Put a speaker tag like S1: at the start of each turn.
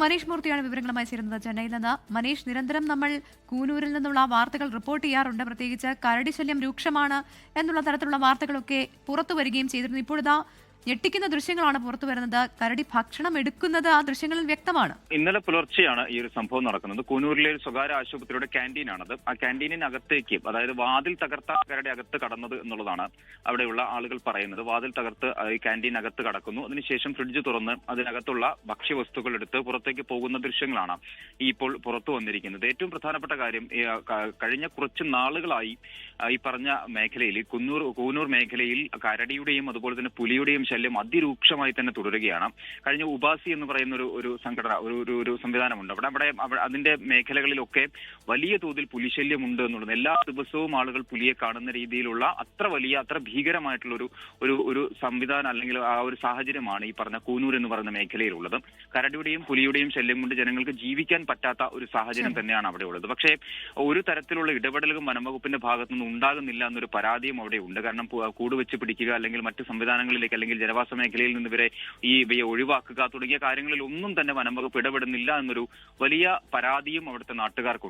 S1: മനീഷ് മൂർത്തിയാണ് വിവരങ്ങളുമായി ചേരുന്നത് ചെന്നൈയിൽ നിന്ന്. മനീഷ്, നിരന്തരം നമ്മൾ കൂനൂരിൽ നിന്നുള്ള വാർത്തകൾ റിപ്പോർട്ട് ചെയ്യാറുണ്ട്. പ്രത്യേകിച്ച് കരടി ശല്യം രൂക്ഷമാണ് എന്നുള്ള തരത്തിലുള്ള വാർത്തകളൊക്കെ പുറത്തു വരികയും ചെയ്തിരുന്നു. ഇപ്പോഴിതാ ഞെട്ടിക്കുന്ന ദൃശ്യങ്ങളാണ് പുറത്തു വരുന്നത്. കരടി ഭക്ഷണം എടുക്കുന്നത് ആ ദൃശ്യങ്ങളിൽ വ്യക്തമാണ്.
S2: ഇന്നലെ പുലർച്ചെയാണ് ഈ ഒരു സംഭവം നടക്കുന്നത്. കൂനൂരിലെ ഒരു സ്വകാര്യ ആശുപത്രിയുടെ ക്യാന്റീനാണത്. ആ ക്യാന്റീനിനകത്തേക്ക്, അതായത് വാതിൽ തകർത്ത കരടി അകത്ത് കടന്നത് എന്നുള്ളതാണ് അവിടെയുള്ള ആളുകൾ പറയുന്നത്. വാതിൽ തകർത്ത് ഈ ക്യാന്റീനകത്ത് കടക്കുന്നു. അതിനുശേഷം ഫ്രിഡ്ജ് തുറന്ന് അതിനകത്തുള്ള ഭക്ഷ്യവസ്തുക്കൾ എടുത്ത് പുറത്തേക്ക് പോകുന്ന ദൃശ്യങ്ങളാണ് ഇപ്പോൾ പുറത്തു വന്നിരിക്കുന്നത്. ഏറ്റവും പ്രധാനപ്പെട്ട കാര്യം, കഴിഞ്ഞ കുറച്ച് നാളുകളായി ഈ പറഞ്ഞ മേഖലയിൽ, കൂനൂർ മേഖലയിൽ കരടിയുടെയും അതുപോലെ തന്നെ പുലിയുടെയും ശല്യം അതിരൂക്ഷമായി തന്നെ തുടരുകയാണ്. കഴിഞ്ഞ ഉപാസി എന്ന് പറയുന്ന ഒരു സംഘടന, ഒരു സംവിധാനമുണ്ട്. അവിടെ അതിന്റെ മേഖലകളിലൊക്കെ വലിയ തോതിൽ പുലിശല്യമുണ്ട് എന്നുള്ളത്. എല്ലാ ദിവസവും ആളുകൾ പുലിയെ കാണുന്ന രീതിയിലുള്ള അത്ര ഭീകരമായിട്ടുള്ള ഒരു സംവിധാനം അല്ലെങ്കിൽ ആ ഒരു സാഹചര്യമാണ് ഈ പറഞ്ഞ കൂനൂർ എന്ന് പറയുന്ന മേഖലയിലുള്ളത്. കരടിയുടെയും പുലിയുടെയും ശല്യം കൊണ്ട് ജനങ്ങൾക്ക് ജീവിക്കാൻ പറ്റാത്ത ഒരു സാഹചര്യം തന്നെയാണ് അവിടെ ഉള്ളത്. പക്ഷേ ഒരു തരത്തിലുള്ള ഇടപെടലുകളും വനംവകുപ്പിന്റെ ഭാഗത്തുനിന്ന് ഉണ്ടാകുന്നില്ല എന്നൊരു പരാതിയും അവിടെ ഉണ്ട്. കാരണം കൂട് വെച്ച് പിടിക്കുക അല്ലെങ്കിൽ മറ്റ് സംവിധാനങ്ങളിലേക്ക് അല്ലെങ്കിൽ ജനവാസ മേഖലയിൽ നിന്ന് ഇവയെ ഒഴിവാക്കുക തുടങ്ങിയ കാര്യങ്ങളിൽ ഒന്നും തന്നെ വനംവകുപ്പ് ഇടപെടുന്നില്ല എന്നൊരു വലിയ പരാതിയും അവിടുത്തെ നാട്ടുകാർക്കുണ്ട്.